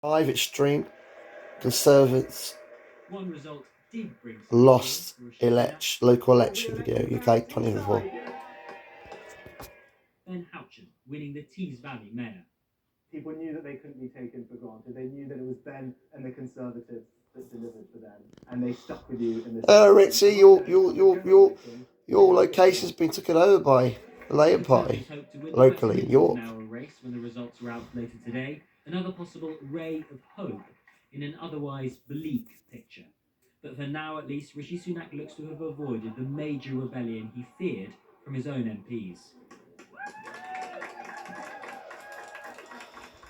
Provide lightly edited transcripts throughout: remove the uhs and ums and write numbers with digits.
Five extreme Conservatives One result did bring lost local election video, UK 2024. Ben Houchen winning the Tees Valley mayor. People knew that they couldn't be taken for granted. They knew that it was Ben and the Conservatives that delivered for them, and they stuck with you in this. Ritzy, your location's been taken over by the Labour Party locally in York. Now a race when the results are out later today. Another possible ray of hope in an otherwise bleak picture. But for now, at least, Rishi Sunak looks to have avoided the major rebellion he feared from his own MPs.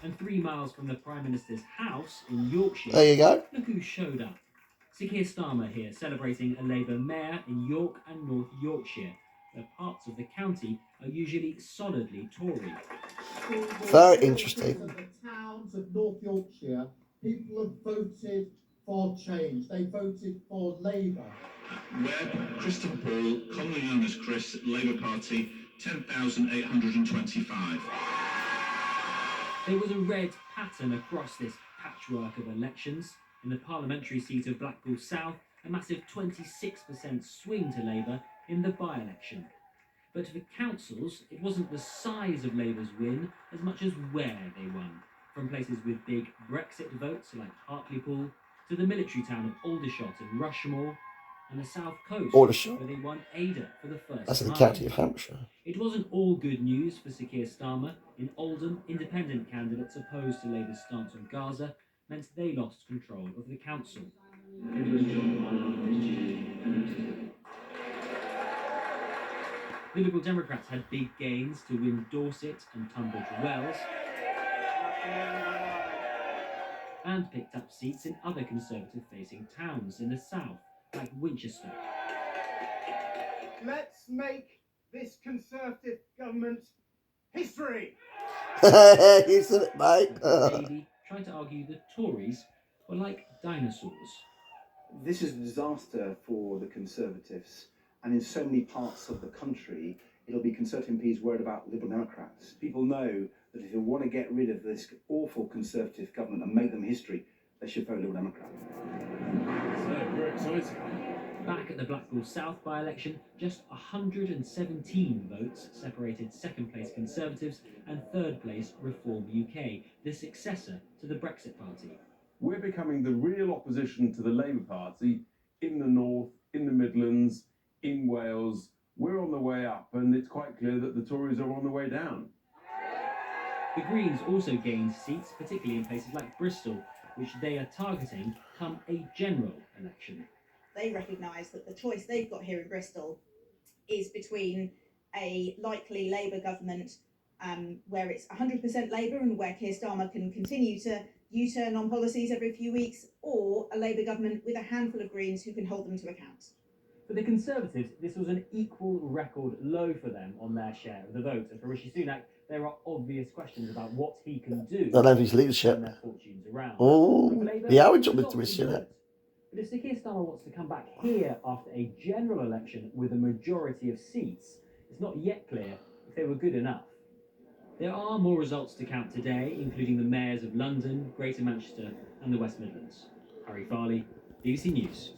And 3 miles from the Prime Minister's house in Yorkshire, there you go. Look who showed up. Sir Keir Starmer here, celebrating a Labour mayor in York and North Yorkshire, where parts of the county are usually solidly Tory. Very interesting. The towns of North Yorkshire, people have voted for change. They voted for Labour. Webb, Christopher Paul, commonly known as Chris, Labour Party, 10,825. There was a red pattern across this patchwork of elections. In the parliamentary seat of Blackpool South, a massive 26% swing to Labour in the by-election. But for councils, it wasn't the size of Labour's win as much as where they won. From places with big Brexit votes like Hartlepool, to the military town of Aldershot and Rushmore, and the south coast, Aldershot, where they won Ada for the first time. That's in the county of Hampshire. It wasn't all good news for Sir Keir Starmer. In Oldham, independent candidates opposed to Labour's stance on Gaza meant they lost control of the council. The Liberal Democrats had big gains to win Dorset and Tunbridge Wells, and picked up seats in other Conservative-facing towns in the south, like Winchester. Let's make this Conservative government history. You said it, mate. Davey tried to argue the Tories were like dinosaurs. This is a disaster for the Conservatives, and in so many parts of the country, it'll be Conservative MPs worried about Liberal Democrats. People know that if they want to get rid of this awful Conservative government and make them history, they should vote Liberal Democrat. So, we're excited. Back at the Blackpool South by-election, just 117 votes separated second-place Conservatives and third-place Reform UK, the successor to the Brexit Party. We're becoming the real opposition to the Labour Party in the North, in the Midlands, in Wales. We're on the way up, and it's quite clear that the Tories are on the way down. The Greens also gained seats, particularly in places like Bristol, which they are targeting come a general election. They recognise that the choice they've got here in Bristol is between a likely Labour government where it's 100% Labour and where Keir Starmer can continue to U-turn on policies every few weeks, or a Labour government with a handful of Greens who can hold them to account. For the Conservatives, this was an equal record low for them on their share of the vote. And for Rishi Sunak, there are obvious questions about what he can do I love his leadership. turn their fortunes around. Oh, yeah, I would jump with Rishi Sunak. But if Sir Keir Starmer wants to come back here after a general election with a majority of seats, it's not yet clear if they were good enough. There are more results to count today, including the mayors of London, Greater Manchester and the West Midlands. Harry Farley, BBC News.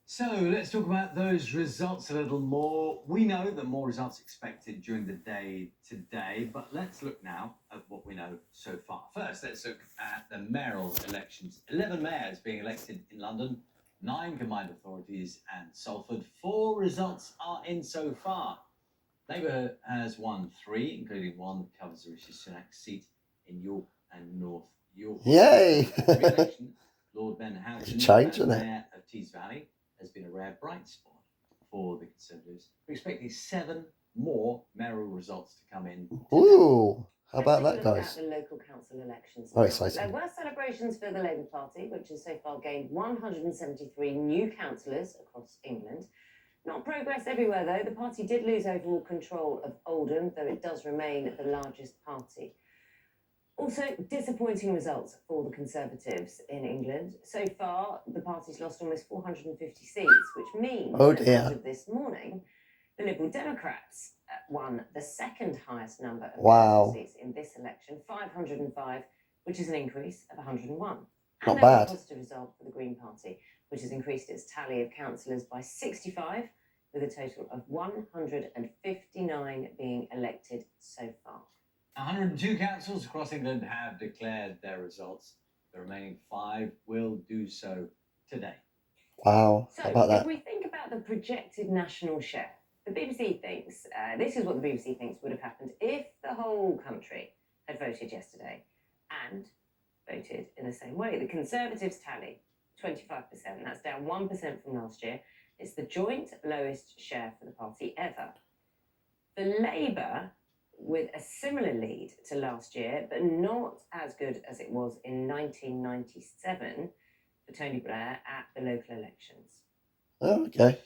So let's talk about those results a little more. We know that more results expected during the day today, but let's look now at what we know so far. First, let's look at the mayoral elections. 11 mayors being elected in London, 9 combined authorities and Salford. 4 results are in so far. Labour has won 3, including one that covers the Rishi Sunak seat in York and North York. Yay! Re-election, Lord Ben Houchen, Change, isn't it? Mayor of Tees Valley, has been a rare bright spot for the Conservatives. We're expecting 7 more mayoral results to come in today. Ooh, how about that, guys? The local council elections. Very exciting. There were celebrations for the Labour Party, which has so far gained 173 new councillors across England. Not progress everywhere, though. The party did lose overall control of Oldham, though it does remain the largest party. Also, disappointing results for the Conservatives in England. So far, the party's lost almost 450 seats, which means that as of this morning, the Liberal Democrats won the second highest number of seats in this election, 505 which is an increase of 101. Not And bad. a positive result for the Green Party, which has increased its tally of councillors by 65, with a total of 159 being elected so far. 102 councils across England have declared their results. The remaining 5 will do so today. Wow. So, How about if that? we think about the projected national share, the BBC thinks, this is what the BBC thinks would have happened if the whole country had voted yesterday and voted in the same way. The Conservatives tally 25%, that's down 1% from last year. It's the joint lowest share for the party ever. For Labour, with a similar lead to last year, but not as good as it was in 1997 for Tony Blair at the local elections. Oh, okay.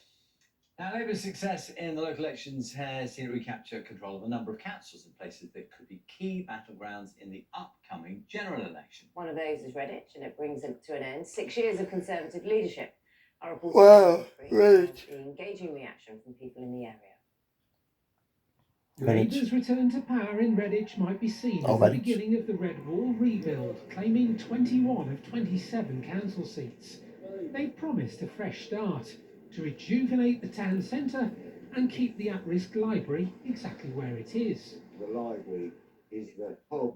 Now, Labour's success in the local elections has seen it recapture control of a number of councils in places that could be key battlegrounds in the upcoming general election. One of those is Redditch, and it brings it to an end. 6 years of Conservative leadership. Our reporter Wow, Redditch. the engaging reaction from people in the area. Labour's return to power in Redditch might be seen as the beginning of the Red Wall rebuild, claiming 21 of 27 council seats. They've promised a fresh start to rejuvenate the town centre and keep the at-risk library exactly where it is. The library is the hub,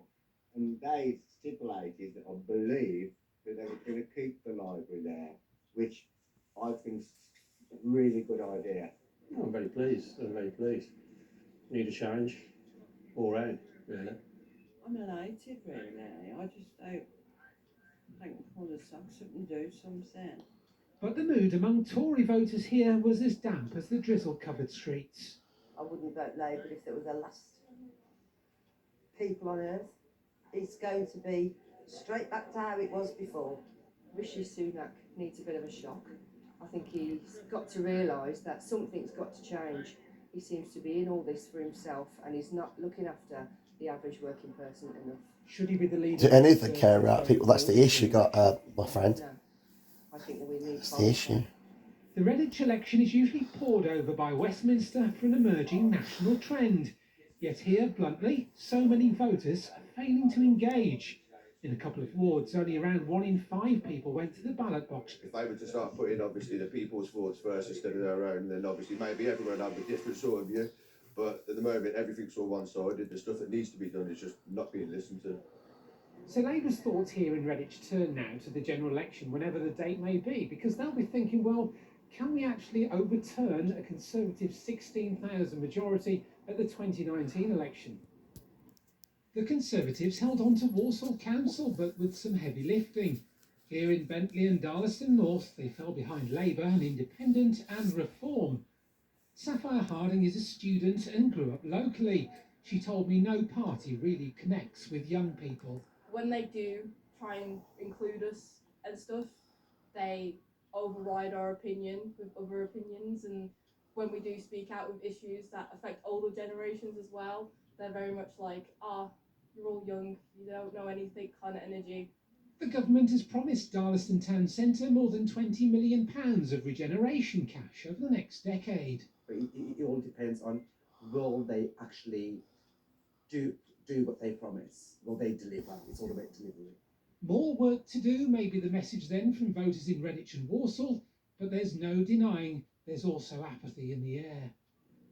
and they stipulated, I believe, that they were going to keep the library there, which I think is a really good idea. I'm very pleased. I'm very pleased. Need a change all round, really. I'm elated, really. I just hope they can pull the socks up and do something. But the mood among Tory voters here was as damp as the drizzle-covered streets. I wouldn't vote Labour if there was the last people on earth. It's going to be straight back to how it was before. Rishi Sunak needs a bit of a shock. I think he's got to realise that something's got to change. He seems to be in all this for himself and he's not looking after the average working person enough. Should he be the leader? Do any of them care about people? That's the issue, my friend. No. I think that we need That's the issue. The Redditch election is usually poured over by Westminster for an emerging national trend. Yet here, bluntly, so many voters are failing to engage. In a couple of wards, only around 1 in 5 people went to the ballot box. If they were to start putting, obviously, the people's votes first instead of their own, then obviously maybe everyone would have a different sort of view. But at the moment, everything's all one-sided. The stuff that needs to be done is just not being listened to. So Labour's thoughts here in Redditch turn now to the general election, whenever the date may be, because they'll be thinking, well, can we actually overturn a Conservative 16,000 majority at the 2019 election? The Conservatives held on to Walsall Council, but with some heavy lifting. Here in Bentley and Darlaston North, they fell behind Labour and Independent and Reform. Sapphire Harding is a student and grew up locally. She told me no party really connects with young people. When they do try and include us and stuff, they override our opinion with other opinions, and when we do speak out with issues that affect older generations as well, they're very much like, you're all young, you don't know anything kind of energy. The government has promised Darlaston Town Centre more than £20 million of regeneration cash over the next decade. It all depends on will they actually do what they promise, will they deliver? It's all about delivery. More work to do may be the message then from voters in Redditch and Walsall, but there's no denying there's also apathy in the air.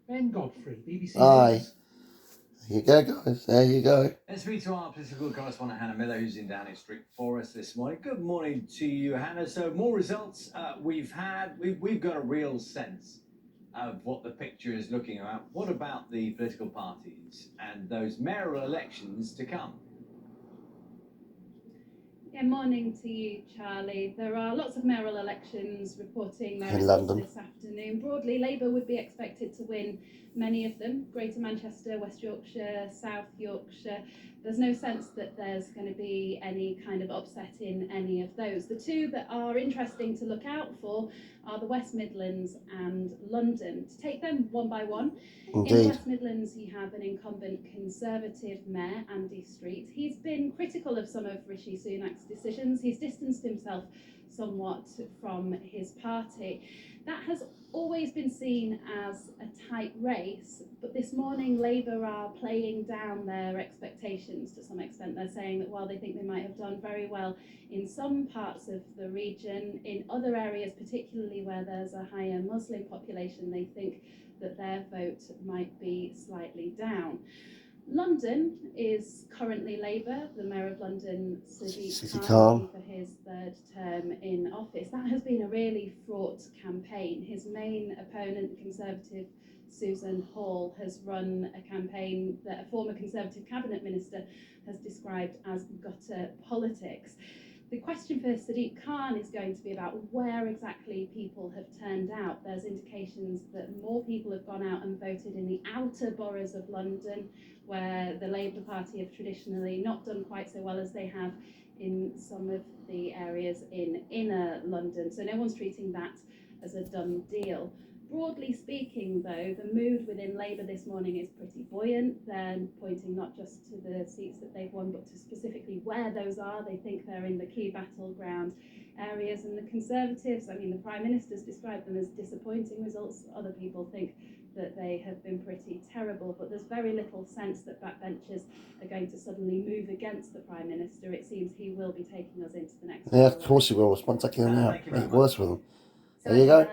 Ben Godfrey, BBC Aye. News. There you go, guys. There you go. Let's speak to our political correspondent Hannah Miller, who's in Downing Street for us this morning. Good morning to you, Hannah. So more results we've got a real sense of what the picture is looking at. What about the political parties and those mayoral elections to come? Yeah, morning to you, Charlie. There are lots of mayoral elections reporting their In results London. this afternoon. Broadly, Labour would be expected to win many of them. Greater Manchester, West Yorkshire, South Yorkshire. There's no sense that there's going to be any kind of upset in any of those. The two that are interesting to look out for are the West Midlands and London. To take them one by one, in the Indeed. West Midlands you have an incumbent Conservative Mayor, Andy Street. He's been critical of some of Rishi Sunak's decisions. He's distanced himself somewhat from his party. That has always been seen as a tight race, but this morning Labour are playing down their expectations to some extent. They're saying that while they think they might have done very well in some parts of the region, in other areas, particularly where there's a higher Muslim population, they think that their vote might be slightly down. London is currently Labour. The Mayor of London, Sadiq Khan, for his third term in office. That has been a really fraught campaign. His main opponent, Conservative Susan Hall, has run a campaign that a former Conservative cabinet minister has described as gutter politics. The question for Sadiq Khan is going to be about where exactly people have turned out. There's indications that more people have gone out and voted in the outer boroughs of London, where the Labour Party have traditionally not done quite so well as they have in some of the areas in inner London. So no one's treating that as a done deal. Broadly speaking, though, the mood within Labour this morning is pretty buoyant. They're pointing not just to the seats that they've won, but to specifically where those are. They think they're in the key battleground areas. And the Conservatives, I mean, the Prime Minister's described them as disappointing results. Other people think that they have been pretty terrible, but there's very little sense that backbenchers are going to suddenly move against the Prime Minister. It seems he will be taking us into the next. Yeah, of course he will. It's one taking them out. Make it worse with them. There you go.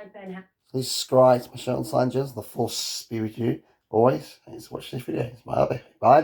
Please subscribe to my channel, Sanchez, the Force be with you always. Thanks for watching this video. It's my hobby. Bye.